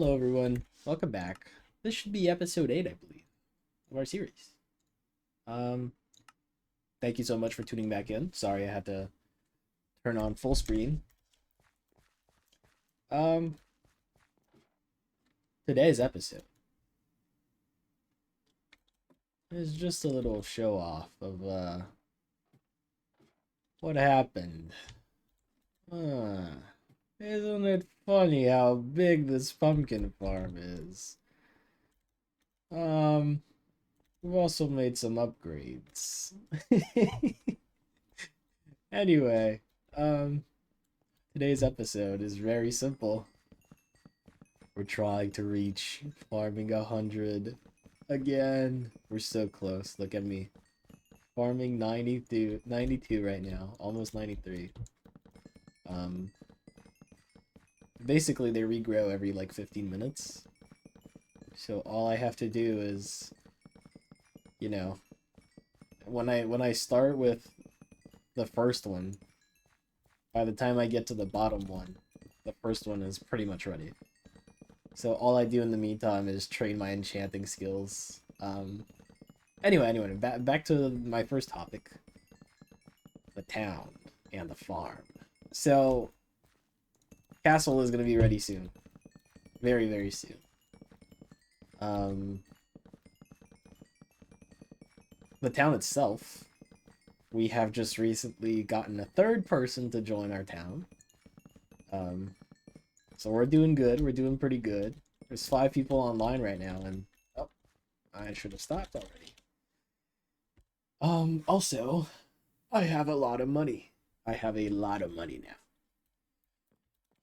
Hello everyone, welcome back. This should be episode 8, I believe, of our series. Um, Thank you so much for tuning back in. Sorry I had to turn on full screen. Um, Today's episode is just a little show off of what happened. Isn't it funny how big this pumpkin farm is? We've also made some upgrades. Anyway, today's episode is very simple. We're trying to reach farming 100 again. We're so close. Look at me. Farming 92 right now, almost 93. Basically they regrow every like 15 minutes. So all I have to do is, you know, when I start with the first one, by the time I get to the bottom one, the first one is pretty much ready. So all I do in the meantime is train my enchanting skills. Anyway, back to my first topic. The town and the farm. So, castle is going to be ready soon. Very, very soon. The town itself, we have just recently gotten a third person to join our town. So we're doing good. We're doing pretty good. There's 5 people online right now, and oh, I should have stopped already. Also, I have a lot of money. I have a lot of money now.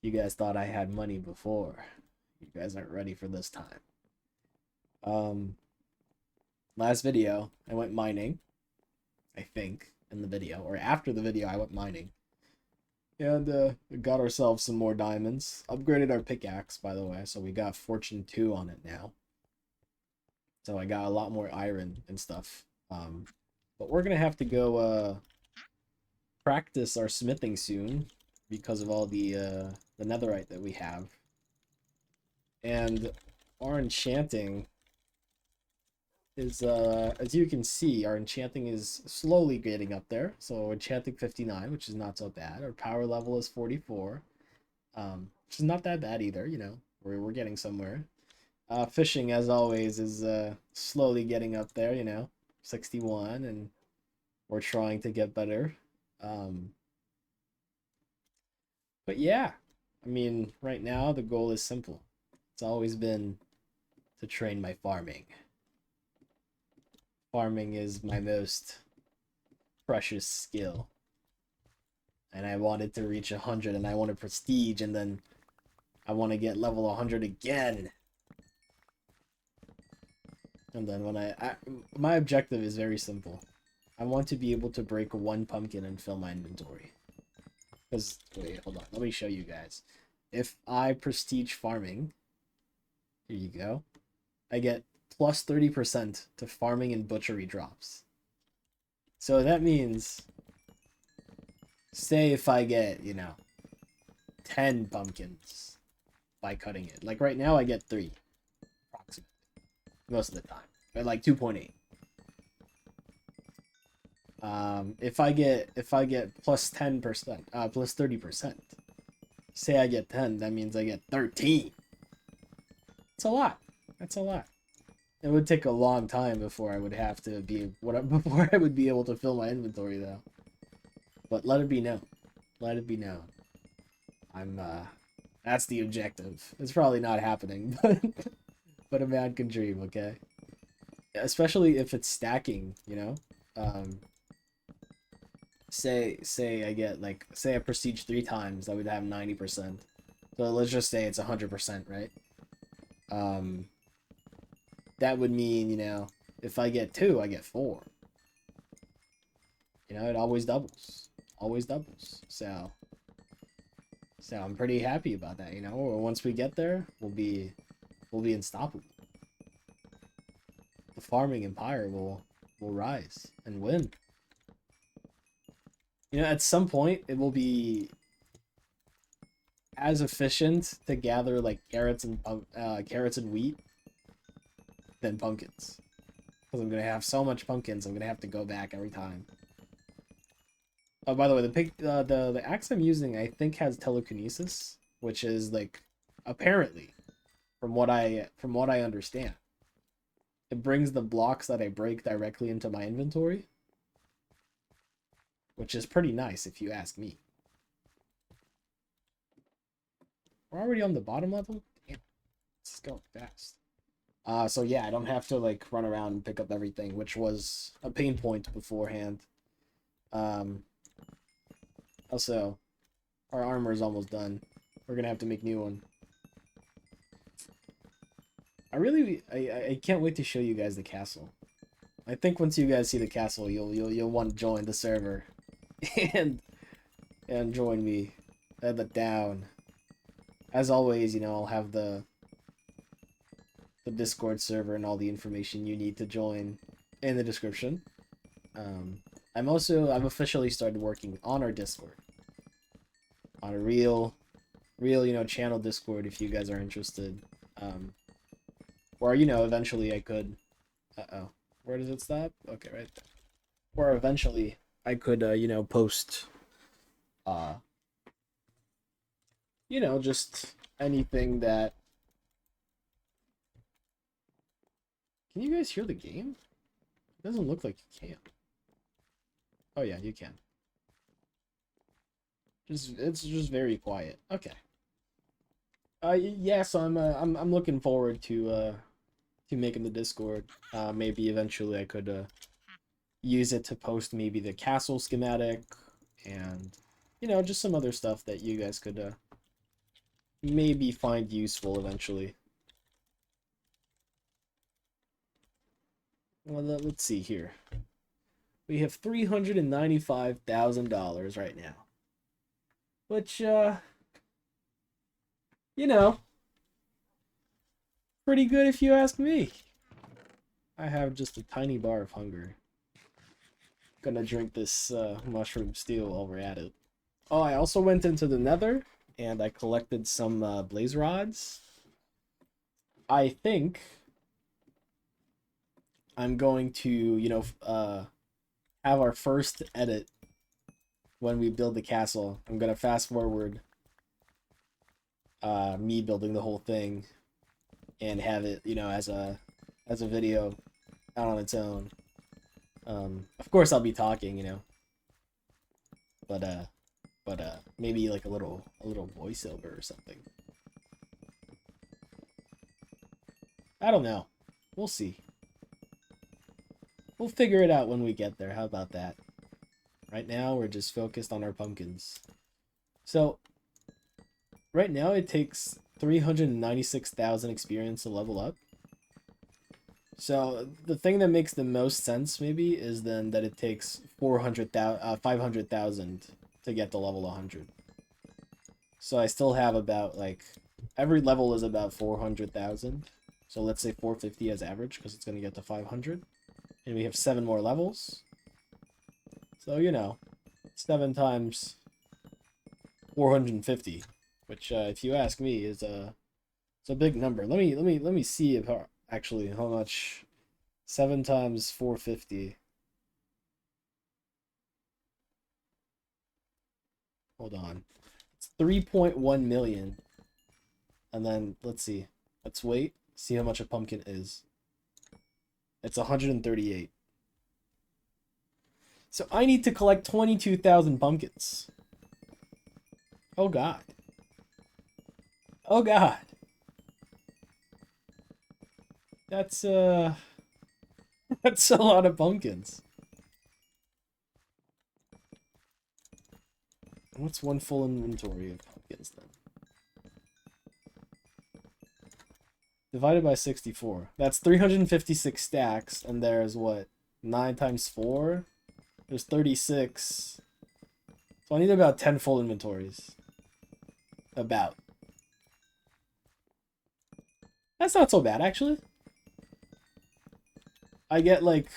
You guys thought I had money before. You guys aren't ready for this time. Last video, I went mining. I think, in the video. Or after the video, I went mining. And, got ourselves some more diamonds. Upgraded our pickaxe, by the way, so we got Fortune 2 on it now. So I got a lot more iron and stuff. But we're gonna have to go, practice our smithing soon, because of all the netherite that we have. And our enchanting is, as you can see, our enchanting is slowly getting up there. So we're enchanting 59, which is not so bad. Our power level is 44, which is not that bad either, you know. We're getting somewhere. Fishing, as always, is slowly getting up there, you know, 61, and we're trying to get better. But yeah, I mean, right now the goal is simple. It's always been to train my farming. Farming is my most precious skill. And I wanted to reach 100, and I want to prestige, and then I want to get level 100 again. And then when my objective is very simple. I want to be able to break 1 pumpkin and fill my inventory. Because, wait, hold on, let me show you guys. If I prestige farming, here you go, I get plus 30% to farming and butchery drops. So that means, say if I get, you know, 10 pumpkins by cutting it. Like right now I get 3, approximately, most of the time. But like 2.8. If I get plus 10%, plus 30%, say I get 10, that means I get 13. It's a lot. That's a lot. It would take a long time before I would have to be before I would be able to fill my inventory though. But let it be known. Let it be known. That's the objective. It's probably not happening, but a man can dream, okay? Especially if it's stacking, you know? Say I get like, say I prestige 3 times, I would have 90%. So let's just say it's 100%, right? That would mean, you know, if I get 2, I get 4. You know, it always doubles. Always doubles. So I'm pretty happy about that, you know? Once we get there, we'll be unstoppable. The farming empire will rise and win. You know, at some point it will be as efficient to gather like carrots and wheat than pumpkins. Because I'm gonna have so much pumpkins, I'm gonna have to go back every time. Oh, by the way, the axe I'm using, I think, has telekinesis, which is like, apparently, from what I understand, it brings the blocks that I break directly into my inventory, which is pretty nice if you ask me. We're already on the bottom level? Damn, this is going fast. So yeah, I don't have to like run around and pick up everything, which was a pain point beforehand. Also, our armor is almost done. We're gonna have to make new one. I can't wait to show you guys the castle. I think once you guys see the castle, you'll want to join the server, and join me at the down. As always, you know, I'll have the Discord server and all the information you need to join in the description. I've officially started working on our Discord, on a real, you know, channel Discord if you guys are interested. Or, you know, eventually I could, where does it stop? Okay, right there. Or eventually I could, you know, post, you know, just anything that... Can you guys hear the game? It doesn't look like you can. Oh yeah, you can. It's just very quiet. Okay. Yeah, so I'm looking forward to making the Discord. Maybe eventually I could use it to post maybe the castle schematic and, you know, just some other stuff that you guys could maybe find useful eventually. Well, let's see here. We have $395,000 right now. Which, you know, pretty good if you ask me. I have just a tiny bar of hunger. Gonna drink this mushroom stew while we're at it. Oh, I also went into the Nether and I collected some blaze rods. I think I'm going to, you know, have our first edit when we build the castle. I'm gonna fast forward me building the whole thing and have it, you know, as a video out on its own. Of course I'll be talking, you know, but maybe like a little voiceover or something. I don't know. We'll see. We'll figure it out when we get there. How about that? Right now, we're just focused on our pumpkins. So, right now it takes 396,000 experience to level up. So, the thing that makes the most sense, maybe, is then that it takes 500,000 to get to level 100. So, I still have about, like, every level is about 400,000. So, let's say 450 as average, because it's going to get to 500. And we have 7 more levels. So, you know, 7 times 450, which, if you ask me, is it's a big number. Let me see if actually how much 7 times 450. Hold on, it's 3.1 million. And then let's see. Let's wait. See how much a pumpkin is. It's 138. So I need to collect 22,000 pumpkins. Oh god. Oh god. That's that's a lot of pumpkins. What's one full inventory of pumpkins then? Divided by 64. That's 356 stacks, and there's what? 9 times 4? There's 36. So I need about 10 full inventories. About. That's not so bad, actually. I get like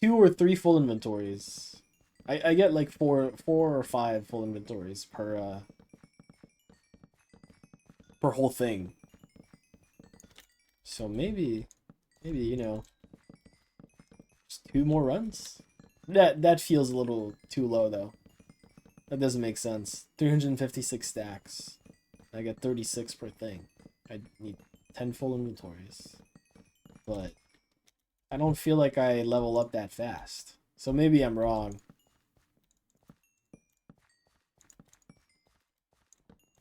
2 or 3 full inventories. I get like 4 or 5 full inventories per per whole thing. So maybe, you know, just 2 more runs? That feels a little too low, though. That doesn't make sense. 356 stacks. I get 36 per thing. I need 10 full inventories. But I don't feel like I level up that fast. So maybe I'm wrong.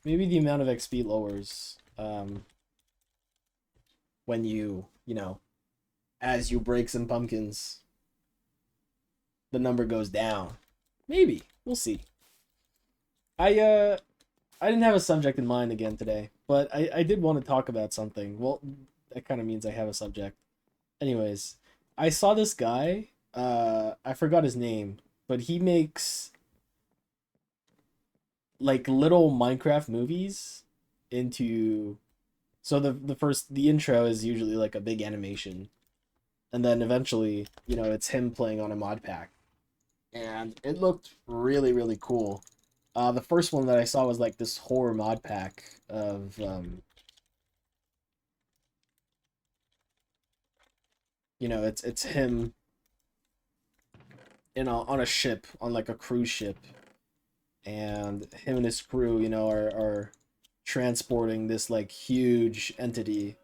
Maybe the amount of XP lowers when you know, as you break some pumpkins, the number goes down. Maybe. We'll see. I didn't have a subject in mind again today, but I did want to talk about something. Well, that kind of means I have a subject. Anyways, I saw this guy, I forgot his name, but he makes like little Minecraft movies into, so the intro is usually like a big animation, and then eventually, you know, it's him playing on a mod pack. And it looked really, really cool. The first one that I saw was like this horror mod pack of you know, it's him on a ship, on like a cruise ship, and him and his crew, you know, are transporting this like huge entity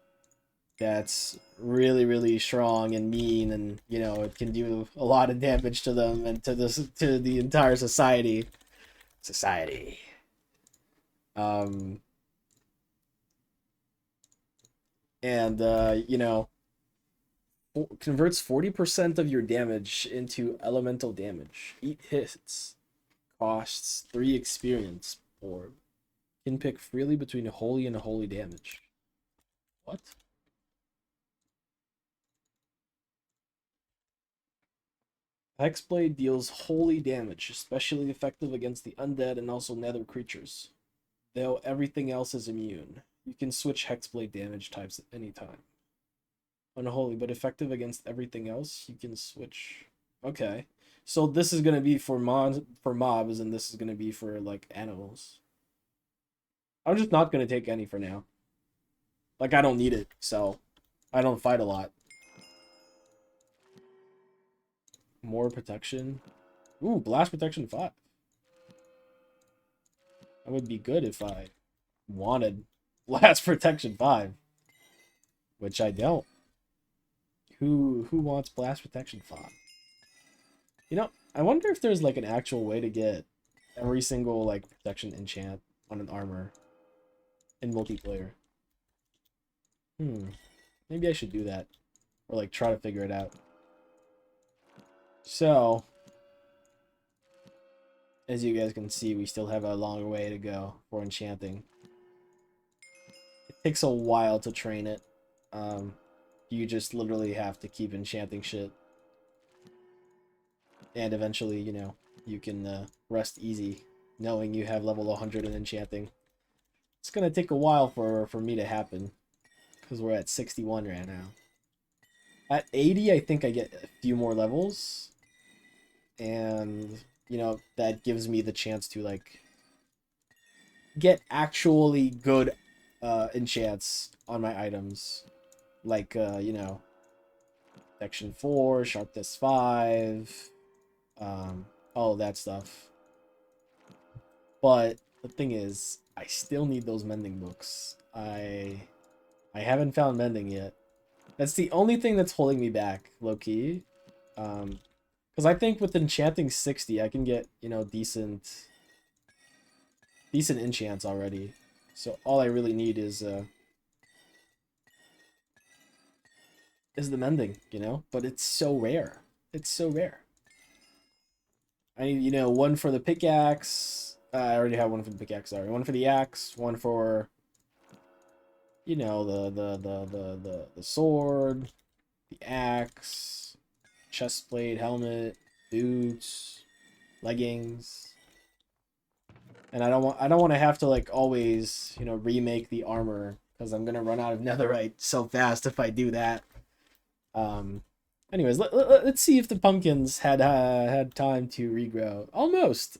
that's really, really strong and mean, and you know, it can do a lot of damage to them and to the entire society. Um, and you know, converts 40% of your damage into elemental damage. 8 hits, costs 3 experience orb. Can pick freely between holy and holy damage. What? Hexblade deals holy damage, especially effective against the undead and also nether creatures. Though everything else is immune. You can switch Hexblade damage types at any time. Unholy, but effective against everything else, you can switch. Okay. So this is gonna be for mobs, and this is gonna be for like animals. I'm just not gonna take any for now. Like, I don't need it, so I don't fight a lot. More protection. Ooh, blast protection 5. That would be good if I wanted blast protection 5. Which I don't. Who wants blast protection 5? You know, I wonder if there's like an actual way to get every single like protection enchant on an armor in multiplayer. Maybe I should do that. Or like try to figure it out. So, as you guys can see, we still have a long way to go for enchanting. It takes a while to train it. You just literally have to keep enchanting shit. And eventually, you know, you can rest easy, knowing you have level 100 in enchanting. It's gonna take a while for me to happen, because we're at 61 right now. At 80, I think I get a few more levels. And, you know, that gives me the chance to, like, get actually good enchants on my items. Like, you know, Protection 4, Sharpness 5, all of that stuff. But the thing is, I still need those mending books. I haven't found mending yet. That's the only thing that's holding me back, low-key. Because I think with enchanting 60, I can get, you know, decent enchants already. So all I really need is the mending, you know? But it's so rare. It's so rare. I need, you know, one for the pickaxe. I already have one for the pickaxe, sorry. One for the axe, one for, you know, the sword, the axe, chestplate, helmet, boots, leggings. And I don't want to have to like always, you know, remake the armor, because I'm gonna run out of netherite so fast if I do that. Anyways, let's see if the pumpkins had time to regrow. Almost.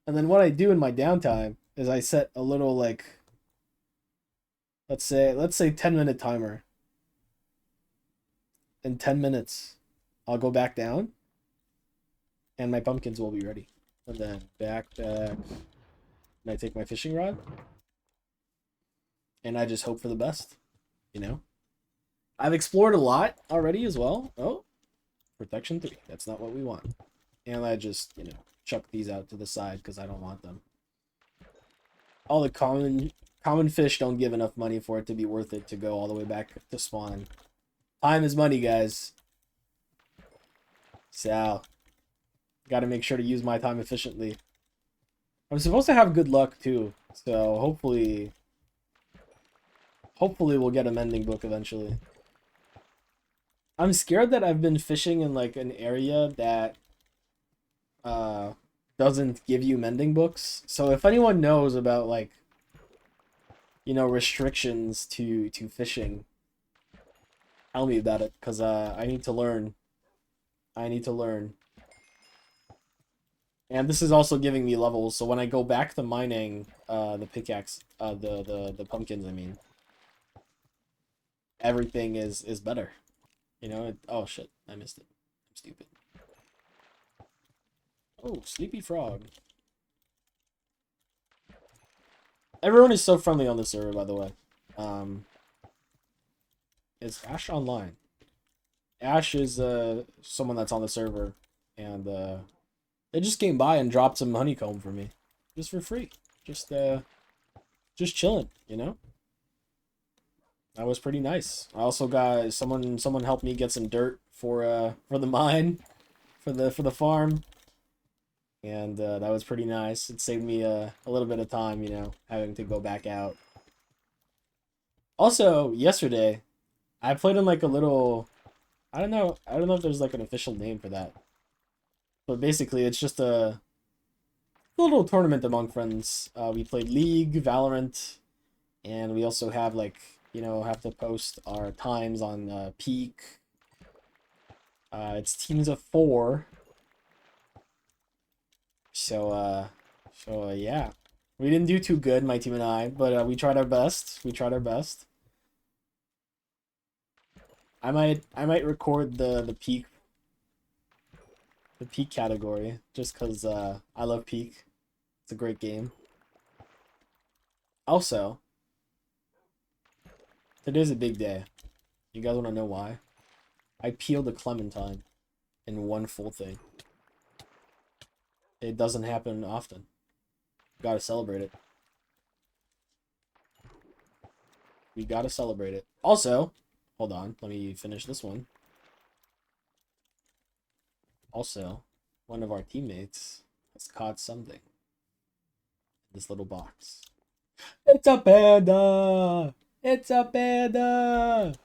And then what I do in my downtime is I set a little like Let's say 10-minute timer. In 10 minutes, I'll go back down, and my pumpkins will be ready. And then back. And I take my fishing rod, and I just hope for the best. You know, I've explored a lot already as well. Oh, protection 3. That's not what we want. And I just, you know, chuck these out to the side because I don't want them. All the common fish don't give enough money for it to be worth it to go all the way back to spawn. Time is money, guys. So, gotta make sure to use my time efficiently. I'm supposed to have good luck too, so hopefully we'll get a mending book eventually. I'm scared that I've been fishing in like an area that doesn't give you mending books. So if anyone knows about like, you know, restrictions to fishing, tell me about it, because I need to learn. I need to learn. And this is also giving me levels, so when I go back to mining the pickaxe, the pumpkins, I mean, everything is better. You know, oh shit, I missed it. I'm stupid. Oh, sleepy frog. Everyone is so friendly on the server, by the way. Is Ash online? Ash is someone that's on the server, and they just came by and dropped some honeycomb for me, just for free, just chilling, you know. That was pretty nice. I also got someone helped me get some dirt for the mine, for the farm, and that was pretty nice. It saved me a little bit of time, you know, having to go back out. Also, yesterday, I played in like a little, I don't know if there's like an official name for that, but basically it's just a little tournament among friends. We played League, Valorant, and we also have like, you know, have to post our times on Peak. It's teams of 4. So yeah. We didn't do too good, my team and I, but we tried our best. We tried our best. I might record the Peak category just because I love Peak. It's a great game. Also, today's a big day. You guys want to know why? I peeled a clementine in one full thing. It doesn't happen often. Gotta celebrate it. We gotta celebrate it. Also, hold on, let me finish this one. Also, one of our teammates has caught something in this little box. It's a panda! It's a panda!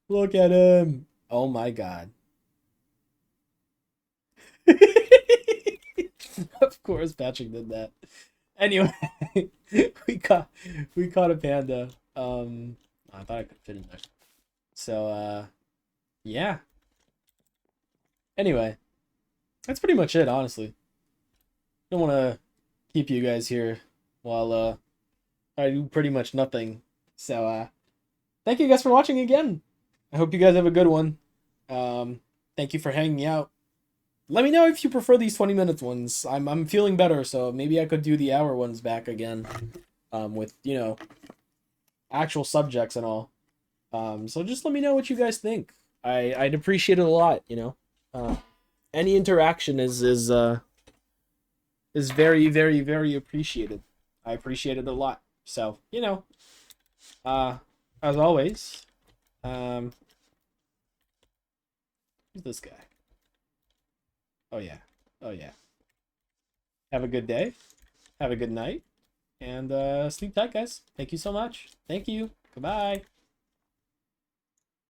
Look at him! Oh my god. Of course Patrick did that. Anyway, we caught a panda. I thought I could fit in there. So yeah. Anyway, that's pretty much it, honestly. Don't want to keep you guys here while I do pretty much nothing. So thank you guys for watching again. I hope you guys have a good one. Thank you for hanging out. Let me know if you prefer these 20-minute ones. I'm feeling better, so maybe I could do the hour ones back again, with, you know, actual subjects and all. So just let me know what you guys think. I'd appreciate it a lot, you know. Any interaction is very, very, very appreciated. I appreciate it a lot. So, you know, as always, who's this guy? Oh yeah. Oh yeah. Have a good day. Have a good night. And sleep tight, guys. Thank you so much. Thank you. Goodbye.